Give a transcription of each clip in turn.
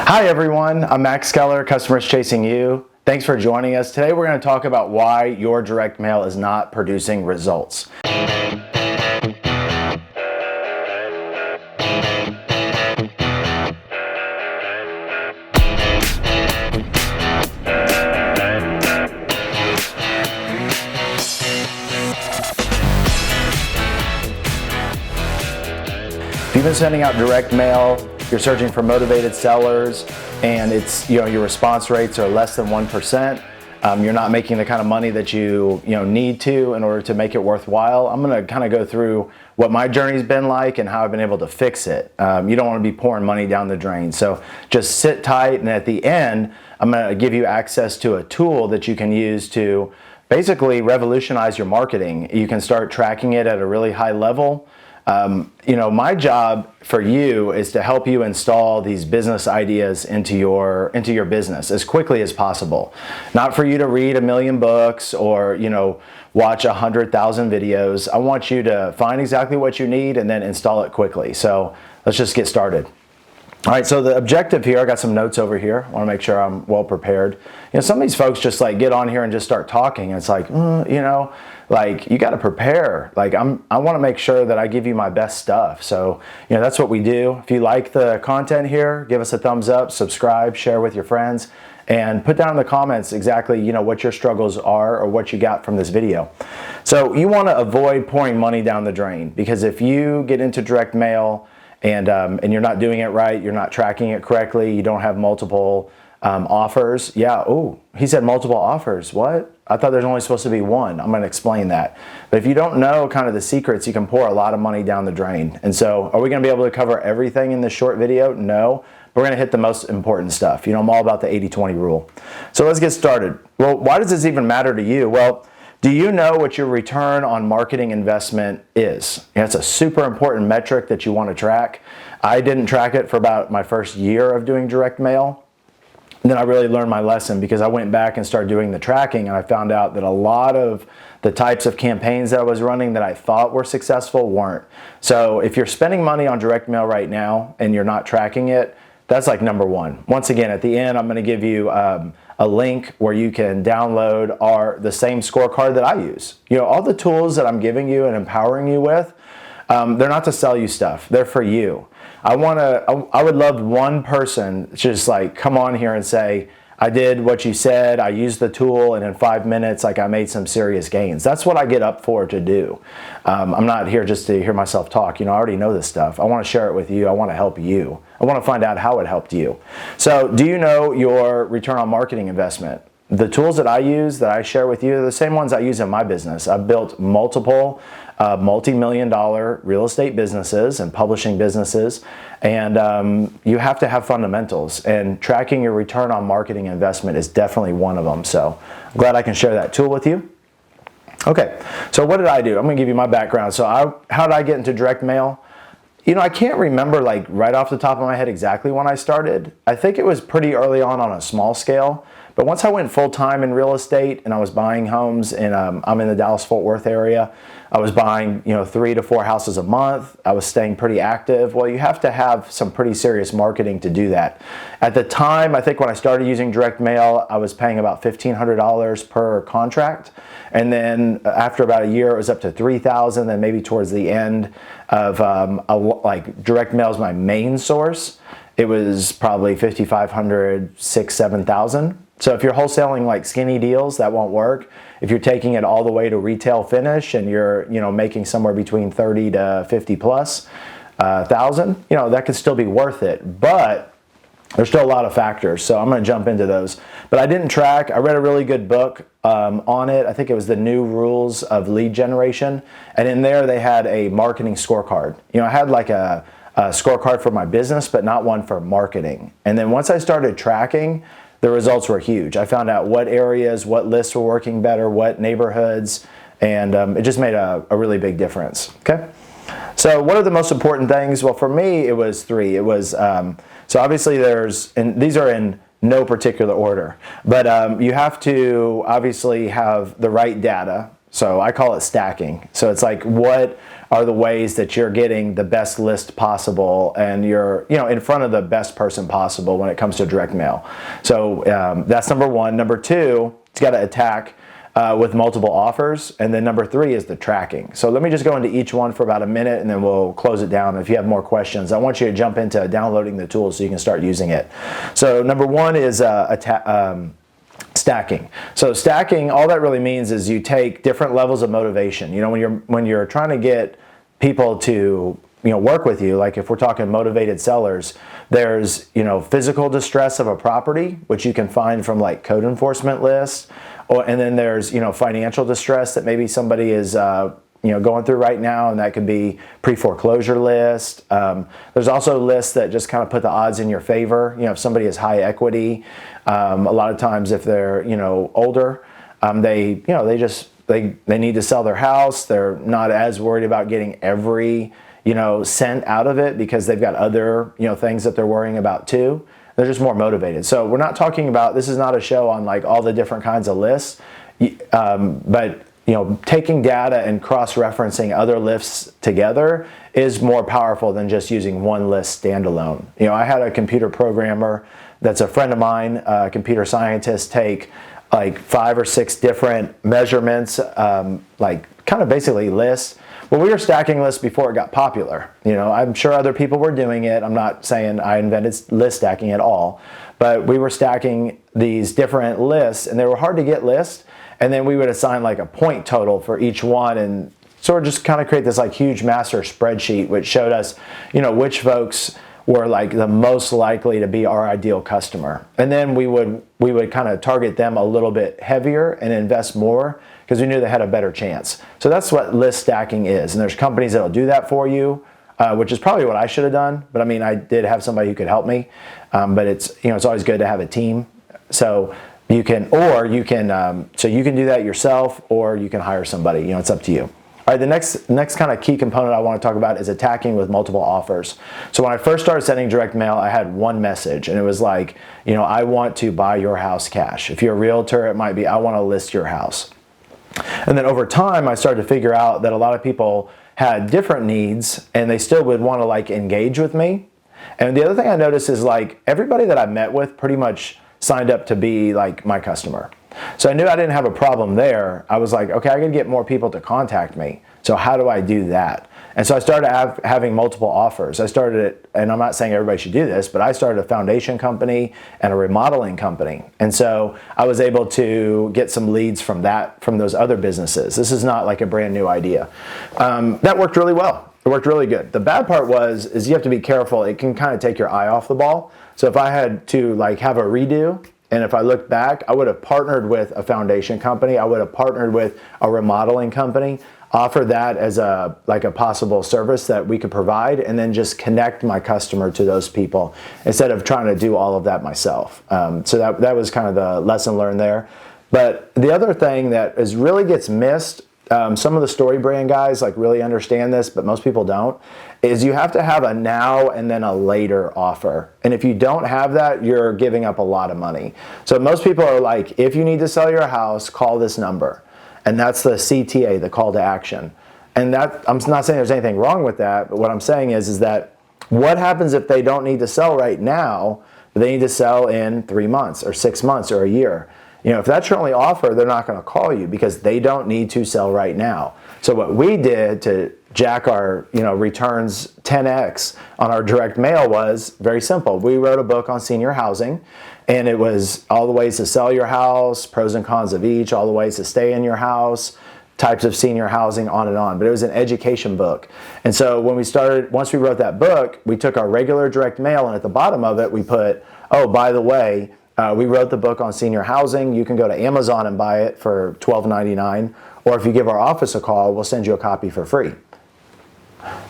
Hi everyone, I'm Max Keller, Customers Chasing You. Thanks for joining us. Today we're going to talk about why your direct mail is not producing results. If you've been sending out direct mail, you're searching for motivated sellers, and it's your response rates are less than 1%. You're not making the kind of money that you need to in order to make it worthwhile. I'm going to kind of go through what my journey's been like and how I've been able to fix it. You don't want to be pouring money down the drain. So just sit tight, and at the end, I'm going to give you access to a tool that you can use to basically revolutionize your marketing. You can start tracking it at a really high level. My job for you is to help you install these business ideas into your business as quickly as possible. Not for you to read 1,000,000 books or, watch 100,000 videos. I want you to find exactly what you need and then install it quickly. So let's just get started. All right, so the objective here, I got some notes over here. I want to make sure I'm well prepared. Some of these folks just get on here and just start talking. And it's you got to prepare. I want to make sure that I give you my best stuff. So, that's what we do. If you like the content here, give us a thumbs up, subscribe, share with your friends, and put down in the comments exactly, what your struggles are or what you got from this video. So you want to avoid pouring money down the drain, because if you get into direct mail and you're not doing it right, you're not tracking it correctly, you don't have multiple offers. Yeah, oh, he said multiple offers. What? I thought there's only supposed to be one. I'm going to explain that. But if you don't know kind of the secrets, you can pour a lot of money down the drain. And so are we going to be able to cover everything in this short video? No. We're going to hit the most important stuff. I'm all about the 80-20 rule. So let's get started. Well, why does this even matter to you? Well, do you know what your return on marketing investment is? It's a super important metric that you want to track. I didn't track it for about my first year of doing direct mail. And then I really learned my lesson, because I went back and started doing the tracking, and I found out that a lot of the types of campaigns that I was running that I thought were successful weren't. So if you're spending money on direct mail right now and you're not tracking it, that's number one. Once again, at the end, I'm going to give you a link where you can download the same scorecard that I use. All the tools that I'm giving you and empowering you with, they're not to sell you stuff. They're for you. I would love one person just come on here and say, I did what you said, I used the tool, and in 5 minutes, I made some serious gains. That's what I get up for to do. I'm not here just to hear myself talk. I already know this stuff. I want to share it with you. I want to help you. I want to find out how it helped you. So do you know your return on marketing investment? The tools that I use, that I share with you, are the same ones I use in my business. I've built multiple multi-million-dollar real estate businesses and publishing businesses, and you have to have fundamentals, and tracking your return on marketing investment is definitely one of them. So I'm glad I can share that tool with you. Okay, so what did I do? I'm going to give you my background. So how did I get into direct mail? I can't remember right off the top of my head exactly when I started. I think it was pretty early on a small scale. But once I went full-time in real estate and I was buying homes, and I'm in the Dallas-Fort Worth area, I was buying 3 to 4 houses a month. I was staying pretty active. Well, you have to have some pretty serious marketing to do that. At the time, I think when I started using direct mail, I was paying about $1,500 per contract. And then after about a year, it was up to $3,000. Then maybe towards the end of direct mail is my main source, it was probably $5,500, $6,000, $7,000. So if you're wholesaling skinny deals, that won't work. If you're taking it all the way to retail finish and you're making somewhere between 30 to 50 plus thousand, that could still be worth it. But there's still a lot of factors, so I'm going to jump into those. But I didn't track. I read a really good book on it. I think it was The New Rules of Lead Generation, and in there they had a marketing scorecard. I had a scorecard for my business, but not one for marketing. And then once I started tracking, the results were huge. I found out what areas, what lists were working better, what neighborhoods, and it just made a really big difference. Okay, so what are the most important things? Well, for me, it was 3. It was so obviously and these are in no particular order, but you have to obviously have the right data. So I call it stacking. So it's like, what are the ways that you're getting the best list possible and you're, in front of the best person possible when it comes to direct mail. So that's number one. Number two, it's got to attack with multiple offers. And then number three is the tracking. So let me just go into each one for about a minute and then we'll close it down. If you have more questions, I want you to jump into downloading the tool so you can start using it. So number one is stacking. So stacking, all that really means is you take different levels of motivation. When you're trying to get people to work with you, like if we're talking motivated sellers, there's physical distress of a property, which you can find from like code enforcement lists, and then there's financial distress that maybe somebody is going through right now, and that could be pre-foreclosure list. There's also lists that just kind of put the odds in your favor. If somebody is high equity, a lot of times if they're older, they need to sell their house. They're not as worried about getting every cent out of it because they've got other things that they're worrying about too. They're just more motivated. So we're not talking about, this is not a show on like all the different kinds of lists, but taking data and cross-referencing other lists together is more powerful than just using one list standalone. I had a computer programmer that's a friend of mine, a computer scientist, take like 5 or 6 different measurements, like kind of basically lists. Well, we were stacking lists before it got popular. I'm sure other people were doing it. I'm not saying I invented list stacking at all, but we were stacking these different lists and they were hard to get lists. And then we would assign like a point total for each one and sort of just kind of create this like huge master spreadsheet, which showed us, which folks were like the most likely to be our ideal customer. And then we would kind of target them a little bit heavier and invest more because we knew they had a better chance. So that's what list stacking is. And there's companies that'll do that for you, which is probably what I should have done. But I mean, I did have somebody who could help me. But it's always good to have a team. So you can do that yourself, or you can hire somebody. It's up to you. All right, the next kind of key component I want to talk about is attacking with multiple offers. So when I first started sending direct mail, I had one message, and it was like, I want to buy your house cash. If you're a realtor, it might be, I want to list your house. And then over time, I started to figure out that a lot of people had different needs, and they still would want to like engage with me. And the other thing I noticed is like everybody that I met with pretty much signed up to be like my customer. So I knew I didn't have a problem there. I was like, okay, I can get more people to contact me. So how do I do that? And so I started having multiple offers. I started it, and I'm not saying everybody should do this, but I started a foundation company and a remodeling company. And so I was able to get some leads from those other businesses. This is not like a brand new idea. That worked really well. It worked really good. The bad part is you have to be careful. It can kind of take your eye off the ball. So if I had to like have a redo, and if I look back, I would have partnered with a foundation company. I would have partnered with a remodeling company, offer that as a possible service that we could provide, and then just connect my customer to those people instead of trying to do all of that myself. So that was kind of the lesson learned there. But the other thing that really gets missed, some of the story brand guys like really understand this, but most people don't, is you have to have a now and then a later offer. And if you don't have that, you're giving up a lot of money. So most people are like, if you need to sell your house, call this number. And that's the CTA, the call to action. And that, I'm not saying there's anything wrong with that, but what I'm saying is that what happens if they don't need to sell right now, but they need to sell in 3 months or 6 months or a year? If that's your only offer, they're not going to call you because they don't need to sell right now. So what we did to jack our returns 10x on our direct mail was very simple. We wrote a book on senior housing, and it was all the ways to sell your house, pros and cons of each, all the ways to stay in your house, types of senior housing, on and on. But it was an education book. And so once we wrote that book, we took our regular direct mail, and at the bottom of it, we put, oh, by the way, we wrote the book on senior housing. You can go to Amazon and buy it for $12.99. Or if you give our office a call, we'll send you a copy for free.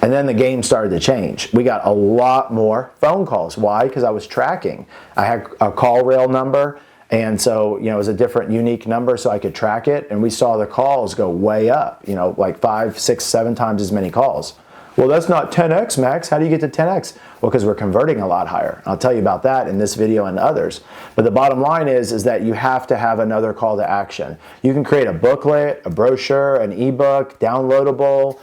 And then the game started to change. We got a lot more phone calls. Why? Because I was tracking. I had a call rail number. And so, it was a different, unique number so I could track it. And we saw the calls go way up, like 5, 6, 7 times as many calls. Well, that's not 10x, Max. How do you get to 10x? Well, because we're converting a lot higher. I'll tell you about that in this video and others. But the bottom line is that you have to have another call to action. You can create a booklet, a brochure, an ebook, downloadable,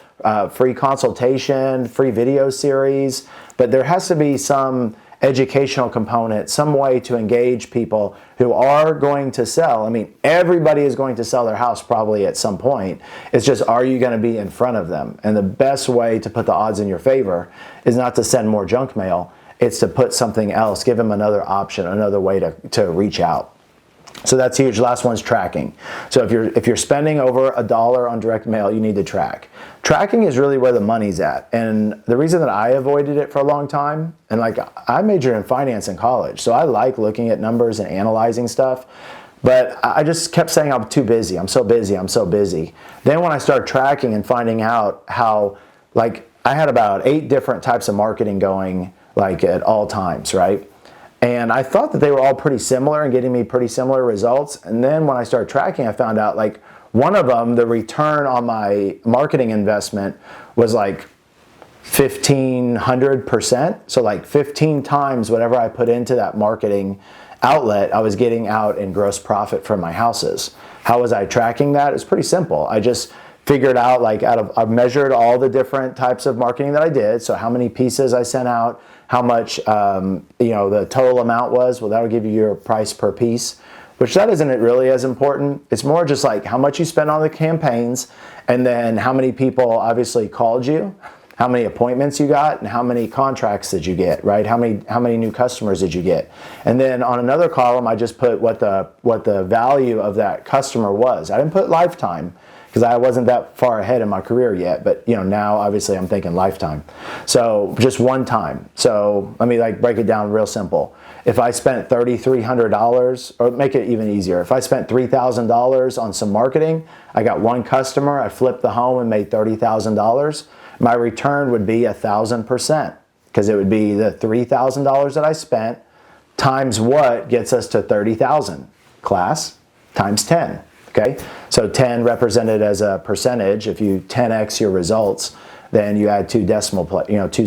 free consultation, free video series, but there has to be some educational component, some way to engage people who are going to sell. I mean, everybody is going to sell their house probably at some point. It's just, are you going to be in front of them? And the best way to put the odds in your favor is not to send more junk mail. It's to put something else, give them another option, another way to reach out. So that's huge. Last one's tracking. So if you're spending over $1 on direct mail, you need to track. Tracking is really where the money's at. And the reason that I avoided it for a long time, and like I majored in finance in college, so I like looking at numbers and analyzing stuff, but I just kept saying I'm too busy. I'm so busy. I'm so busy. Then when I started tracking and finding out how, like, I had about 8 different types of marketing going, like, at all times, right? And I thought that they were all pretty similar and getting me pretty similar results. And then when I started tracking, I found out like one of them, the return on my marketing investment was like 1,500%. So like 15 times whatever I put into that marketing outlet, I was getting out in gross profit from my houses. How was I tracking that? It's pretty simple. I just figured out, like, I measured all the different types of marketing that I did. So how many pieces I sent out, how much the total amount was. Well, that'll give you your price per piece, which that isn't really as important. It's more just like how much you spend on the campaigns, and then how many people obviously called you, how many appointments you got, and how many contracts did you get, right? How many new customers did you get? And then on another column, I just put what the value of that customer was. I didn't put lifetime, because I wasn't that far ahead in my career yet, but now obviously I'm thinking lifetime. So just one time. So let me break it down real simple. If I spent $3,300, or make it even easier, if I spent $3,000 on some marketing, I got one customer, I flipped the home and made $30,000, my return would be 1,000%, because it would be the $3,000 that I spent times what gets us to 30,000, class, times 10. Okay, so 10 represented as a percentage. If you 10x your results, then you add 2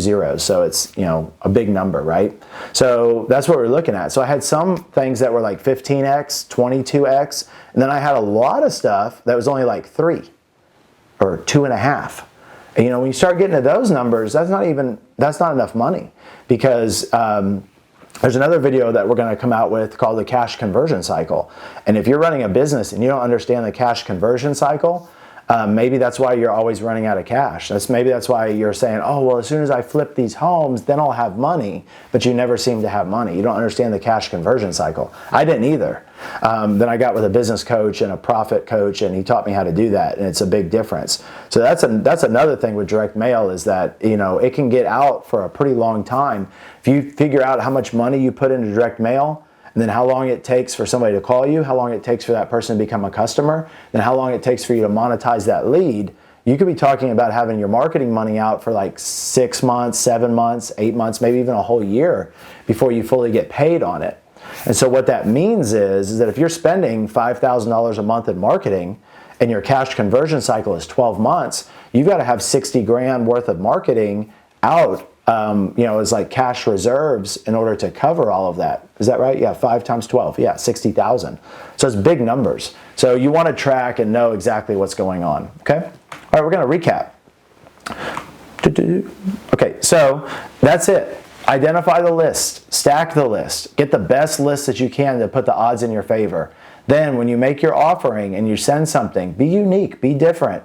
zeros. So it's a big number, right? So that's what we're looking at. So I had some things that were like 15x, 22x, and then I had a lot of stuff that was only like 3 or 2.5. And when you start getting to those numbers, that's not enough money, because there's another video that we're going to come out with called the cash conversion cycle. And if you're running a business and you don't understand the cash conversion cycle, maybe that's why you're always running out of cash. Maybe that's why you're saying, oh, well, as soon as I flip these homes, then I'll have money, but you never seem to have money. You don't understand the cash conversion cycle. I didn't either. Then I got with a business coach and a profit coach, and he taught me how to do that, and it's a big difference. So that's another thing with direct mail, is that it can get out for a pretty long time. If you figure out how much money you put into direct mail, and then how long it takes for somebody to call you, how long it takes for that person to become a customer, and how long it takes for you to monetize that lead, you could be talking about having your marketing money out for like 6 months, 7 months, 8 months, maybe even a whole year before you fully get paid on it. And so what that means is that if you're spending $5,000 a month in marketing and your cash conversion cycle is 12 months, you've got to have 60 grand worth of marketing out, as like cash reserves in order to cover all of that. Is that right? Yeah, 5 times 12. Yeah, 60,000. So it's big numbers. So you want to track and know exactly what's going on. Okay? All right, we're going to recap. Okay, so that's it. Identify the list, stack the list, get the best list that you can to put the odds in your favor. Then when you make your offering and you send something, be unique, be different.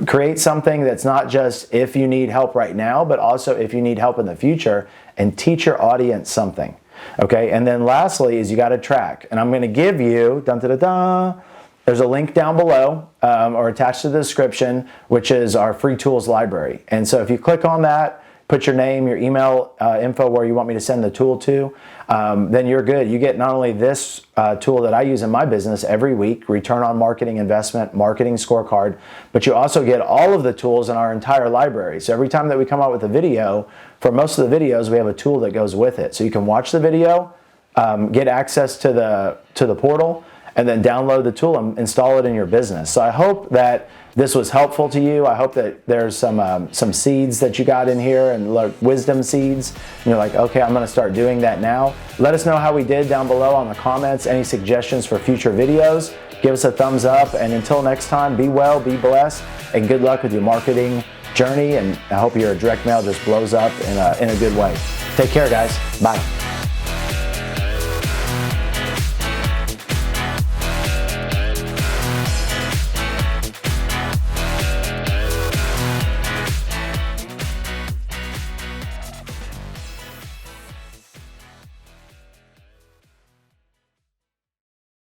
Create something that's not just if you need help right now, but also if you need help in the future, and teach your audience something. Okay, and then lastly is you got to track. And I'm going to give you, there's a link down below or attached to the description, which is our free tools library. And so if you click on that, put your name, your email info, where you want me to send the tool to, then you're good. You get not only this tool that I use in my business every week, return on marketing investment, marketing scorecard, but you also get all of the tools in our entire library. So every time that we come out with a video, for most of the videos, we have a tool that goes with it. So you can watch the video, get access to the portal, and then download the tool and install it in your business. So I hope that this was helpful to you. I hope that there's some seeds that you got in here, and wisdom seeds. And you're like, okay, I'm gonna start doing that now. Let us know how we did down below on the comments. Any suggestions for future videos, give us a thumbs up. And until next time, be well, be blessed, and good luck with your marketing journey. And I hope your direct mail just blows up in a good way. Take care, guys. Bye.